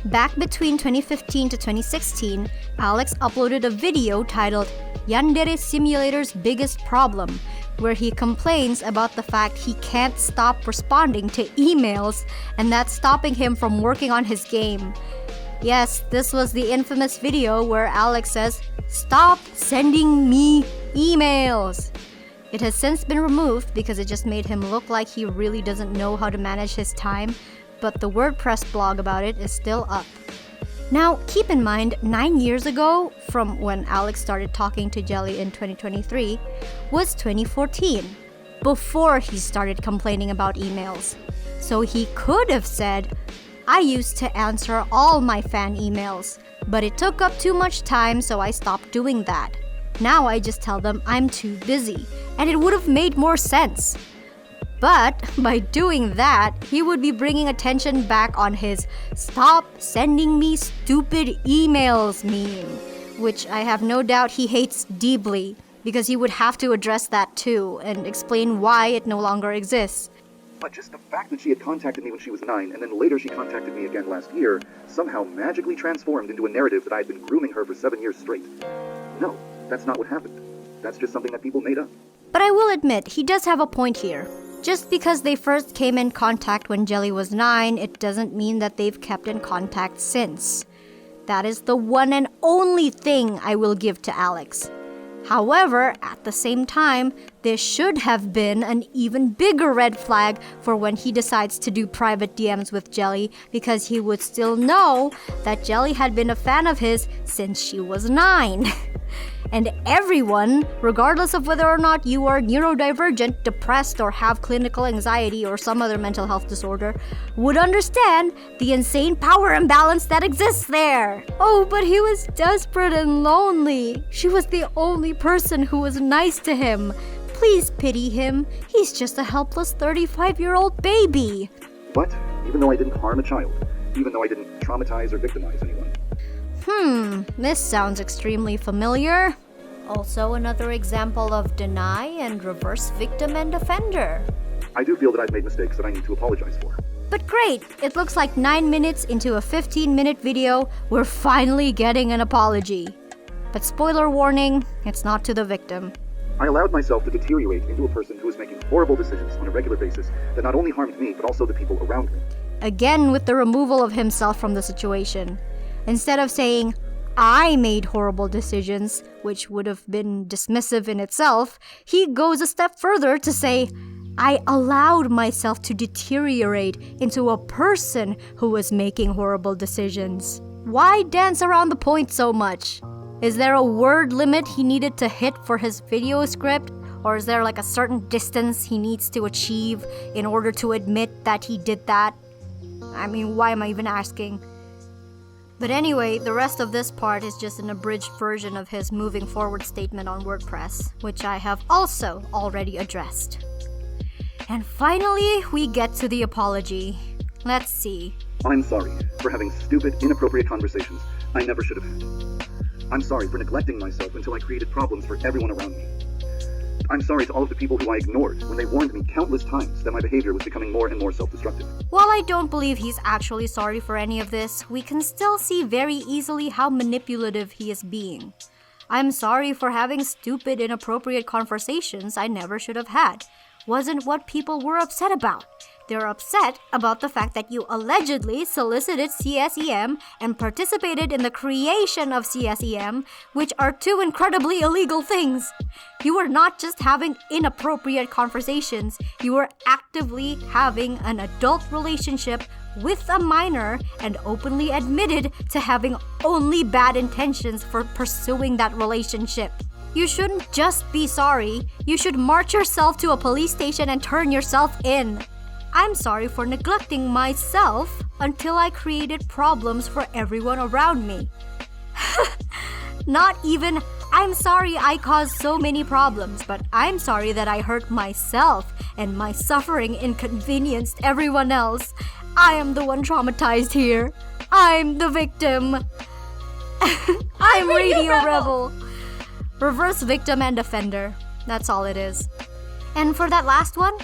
Back between 2015 to 2016, Alex uploaded a video titled Yandere Simulator's Biggest Problem, where he complains about the fact he can't stop responding to emails and that's stopping him from working on his game. Yes, this was the infamous video where Alex says, "Stop sending me emails." It has since been removed because it just made him look like he really doesn't know how to manage his time, but the WordPress blog about it is still up. Now, keep in mind, 9 years ago, from when Alex started talking to Jelly in 2023, was 2014, before he started complaining about emails. So he could have said, I used to answer all my fan emails, but it took up too much time, so I stopped doing that. Now I just tell them I'm too busy, and it would have made more sense. But by doing that, he would be bringing attention back on his "stop sending me stupid emails" meme, which I have no doubt he hates deeply, because he would have to address that too and explain why it no longer exists. But just the fact that she had contacted me when she was 9, and then later she contacted me again last year, somehow magically transformed into a narrative that I had been grooming her for 7 years straight. No, that's not what happened. That's just something that people made up. But I will admit, he does have a point here. Just because they first came in contact when Jelly was 9, it doesn't mean that they've kept in contact since. That is the one and only thing I will give to Alex. However, at the same time, this should have been an even bigger red flag for when he decides to do private DMs with Jelly, because he would still know that Jelly had been a fan of his since she was 9. And everyone, regardless of whether or not you are neurodivergent, depressed, or have clinical anxiety or some other mental health disorder, would understand the insane power imbalance that exists there. Oh, but he was desperate and lonely. She was the only person who was nice to him. Please pity him. He's just a helpless 35-year-old baby. But even though I didn't harm a child, even though I didn't traumatize or victimize anyone. This sounds extremely familiar. Also another example of deny and reverse victim and offender. I do feel that I've made mistakes that I need to apologize for. But great, it looks like 9 minutes into a 15-minute video, we're finally getting an apology. But spoiler warning, it's not to the victim. I allowed myself to deteriorate into a person who was making horrible decisions on a regular basis that not only harmed me, but also the people around me. Again with the removal of himself from the situation. Instead of saying, I made horrible decisions, which would have been dismissive in itself, he goes a step further to say, I allowed myself to deteriorate into a person who was making horrible decisions. Why dance around the point so much? Is there a word limit he needed to hit for his video script? Or is there like a certain distance he needs to achieve in order to admit that he did that? I mean, why am I even asking? But anyway, the rest of this part is just an abridged version of his moving forward statement on WordPress, which I have also already addressed. And finally, we get to the apology. Let's see. I'm sorry for having stupid, inappropriate conversations I never should have had. I'm sorry for neglecting myself until I created problems for everyone around me. I'm sorry to all of the people who I ignored when they warned me countless times that my behavior was becoming more and more self-destructive. While I don't believe he's actually sorry for any of this, we can still see very easily how manipulative he is being. I'm sorry for having stupid, inappropriate conversations I never should have had. Wasn't what people were upset about. They're upset about the fact that you allegedly solicited CSEM and participated in the creation of CSEM, which are two incredibly illegal things. You were not just having inappropriate conversations, you were actively having an adult relationship with a minor and openly admitted to having only bad intentions for pursuing that relationship. You shouldn't just be sorry, you should march yourself to a police station and turn yourself in. I'm sorry for neglecting myself until I created problems for everyone around me. Not even, I'm sorry I caused so many problems, but I'm sorry that I hurt myself and my suffering inconvenienced everyone else. I am the one traumatized here. I'm the victim. I'm Radio Rebel. Reverse victim and offender. That's all it is. And for that last one,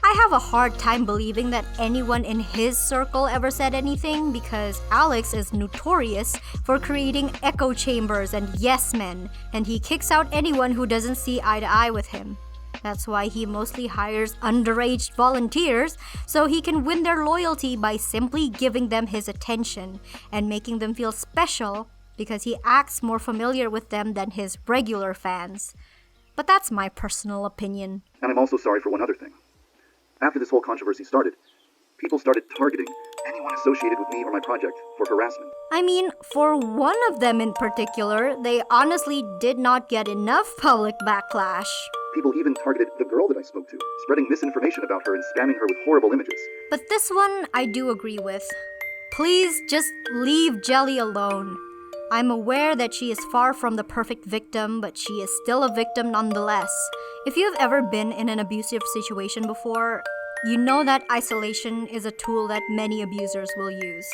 I have a hard time believing that anyone in his circle ever said anything, because Alex is notorious for creating echo chambers and yes men, and he kicks out anyone who doesn't see eye to eye with him. That's why he mostly hires underage volunteers, so he can win their loyalty by simply giving them his attention and making them feel special because he acts more familiar with them than his regular fans. But that's my personal opinion. And I'm also sorry for one other thing. After this whole controversy started, people started targeting anyone associated with me or my project for harassment. I mean, for one of them in particular, they honestly did not get enough public backlash. People even targeted the girl that I spoke to, spreading misinformation about her and spamming her with horrible images. But this one I do agree with. Please just leave Jelly alone. I'm aware that she is far from the perfect victim, but she is still a victim nonetheless. If you have ever been in an abusive situation before, you know that isolation is a tool that many abusers will use.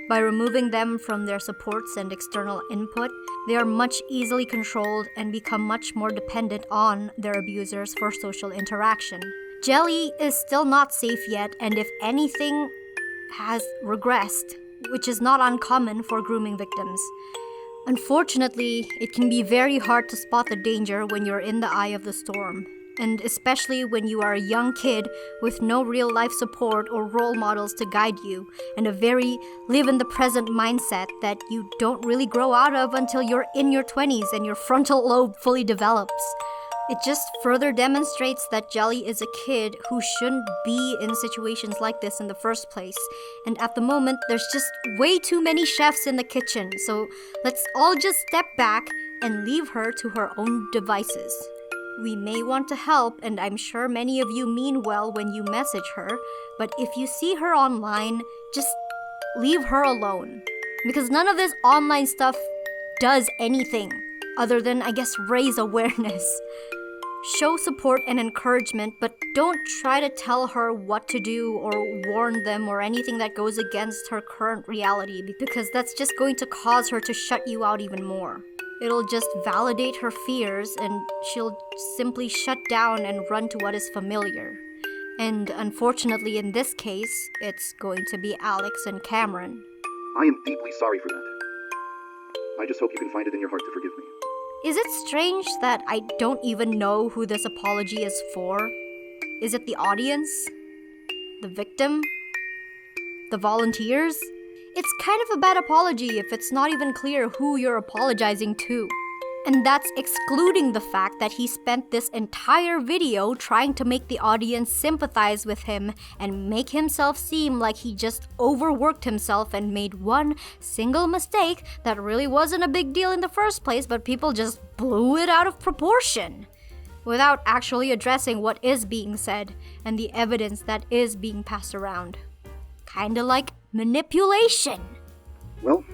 By removing them from their supports and external input, they are much easily controlled and become much more dependent on their abusers for social interaction. Jelly is still not safe yet, and if anything, has regressed, which is not uncommon for grooming victims. Unfortunately, it can be very hard to spot the danger when you're in the eye of the storm, and especially when you are a young kid with no real-life support or role models to guide you, and a very live-in-the-present mindset that you don't really grow out of until you're in your 20s and your frontal lobe fully develops. It just further demonstrates that Jelly is a kid who shouldn't be in situations like this in the first place. And at the moment, there's just way too many chefs in the kitchen, so let's all just step back and leave her to her own devices. We may want to help, and I'm sure many of you mean well when you message her, but if you see her online, just leave her alone. Because none of this online stuff does anything other than, I guess, raise awareness. Show support and encouragement, but don't try to tell her what to do or warn them or anything that goes against her current reality, because that's just going to cause her to shut you out even more. It'll just validate her fears and she'll simply shut down and run to what is familiar. And unfortunately in this case, it's going to be Alex and Cameron. I am deeply sorry for that. I just hope you can find it in your heart to forgive me. Is it strange that I don't even know who this apology is for? Is it the audience? The victim? The volunteers? It's kind of a bad apology if it's not even clear who you're apologizing to. And that's excluding the fact that he spent this entire video trying to make the audience sympathize with him and make himself seem like he just overworked himself and made one single mistake that really wasn't a big deal in the first place, but people just blew it out of proportion without actually addressing what is being said and the evidence that is being passed around. Kinda like manipulation. Well,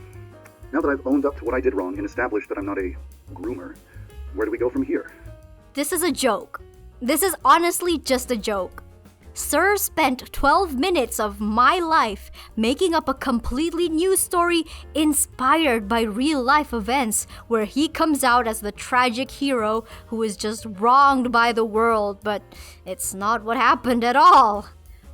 now that I've owned up to what I did wrong and established that I'm not a groomer, where do we go from here? This is a joke. This is honestly just a joke. Sir spent 12 minutes of my life making up a completely new story inspired by real-life events where he comes out as the tragic hero who is just wronged by the world, but it's not what happened at all.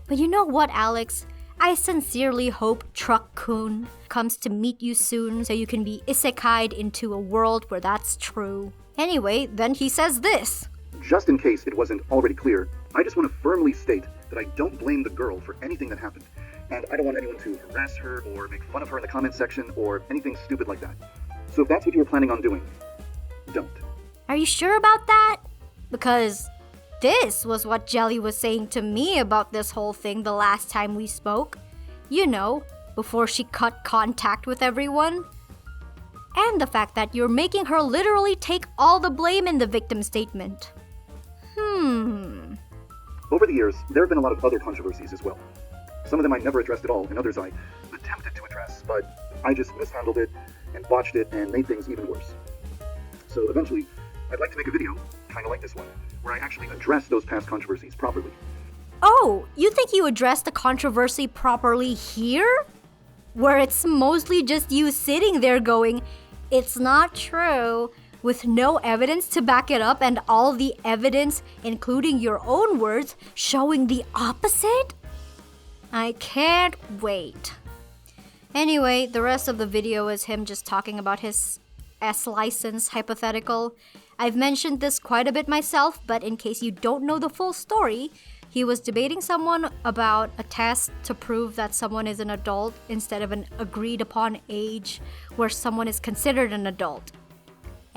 But you know what, Alex? I sincerely hope Truck-kun comes to meet you soon so you can be isekai'd into a world where that's true. Anyway, then he says this. Just in case it wasn't already clear, I just want to firmly state that I don't blame the girl for anything that happened, and I don't want anyone to harass her or make fun of her in the comment section or anything stupid like that. So if that's what you were planning on doing, don't. Are you sure about that? Because this was what Jelly was saying to me about this whole thing the last time we spoke. You know, before she cut contact with everyone. And the fact that you're making her literally take all the blame in the victim statement. Over the years, there have been a lot of other controversies as well. Some of them I never addressed at all, and others I attempted to address, but I just mishandled it and botched it and made things even worse. So eventually, I'd like to make a video, kind of like this one, where I actually address those past controversies properly. Oh, you think you addressed the controversy properly here? Where it's mostly just you sitting there going, it's not true, with no evidence to back it up and all the evidence, including your own words, showing the opposite? I can't wait. Anyway, the rest of the video is him just talking about his S-license hypothetical. I've mentioned this quite a bit myself, but in case you don't know the full story, he was debating someone about a test to prove that someone is an adult instead of an agreed upon age where someone is considered an adult.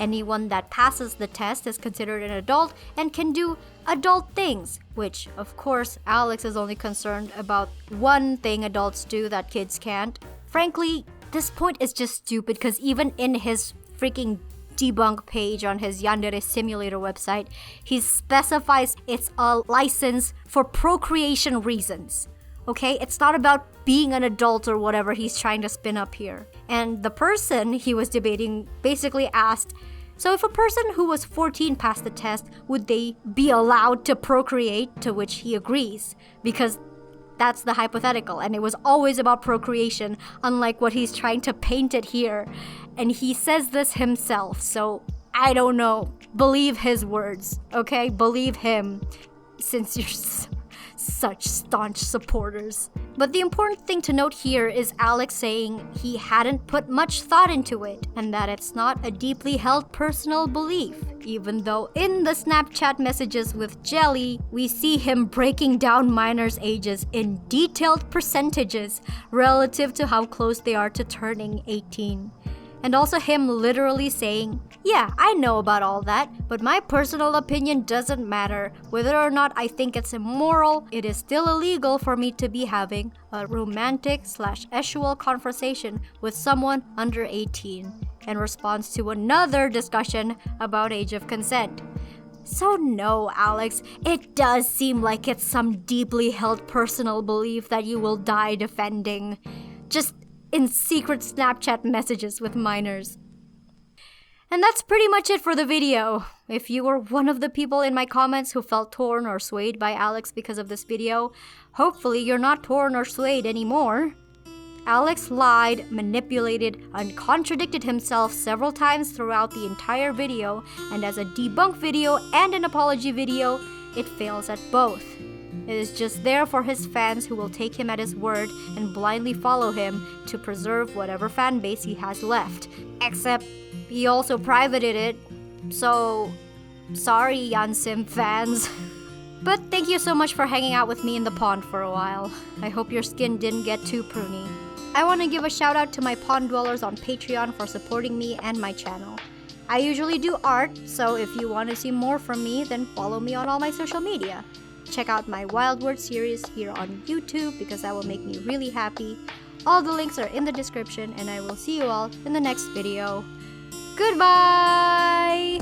anyone that passes the test is considered an adult and can do adult things, which, of course, Alex is only concerned about one thing adults do that kids can't. Frankly, this point is just stupid because even in his freaking debunk page on his Yandere simulator website, he specifies it's a license for procreation reasons. Okay, it's not about being an adult or whatever he's trying to spin up here. And the person he was debating basically asked, so if a person who was 14 passed the test, would they be allowed to procreate? To which he agrees, because that's the hypothetical, and it was always about procreation, unlike what he's trying to paint it here. And he says this himself, so I don't know. Believe his words, okay? Believe him, since you're such staunch supporters. But the important thing to note here is Alex saying he hadn't put much thought into it, and that it's not a deeply held personal belief, even though in the Snapchat messages with Jelly, we see him breaking down minors' ages in detailed percentages relative to how close they are to turning 18. And also him literally saying, yeah, I know about all that, but my personal opinion doesn't matter. Whether or not I think it's immoral, it is still illegal for me to be having a romantic/sexual conversation with someone under 18, in response to another discussion about age of consent. So no, Alex, it does seem like it's some deeply held personal belief that you will die defending. Just in secret Snapchat messages with minors. And that's pretty much it for the video. If you were one of the people in my comments who felt torn or swayed by Alex because of this video, hopefully you're not torn or swayed anymore. Alex lied, manipulated, and contradicted himself several times throughout the entire video, and as a debunk video and an apology video, it fails at both. It is just there for his fans who will take him at his word and blindly follow him to preserve whatever fan base he has left. Except, he also privated it, so sorry Yansim fans. But thank you so much for hanging out with me in the pond for a while. I hope your skin didn't get too pruny. I want to give a shout out to my pond dwellers on Patreon for supporting me and my channel. I usually do art, so if you want to see more from me, then follow me on all my social media. Check out my Wild Word series here on YouTube because that will make me really happy. All the links are in the description, and I will see you all in the next video. Goodbye!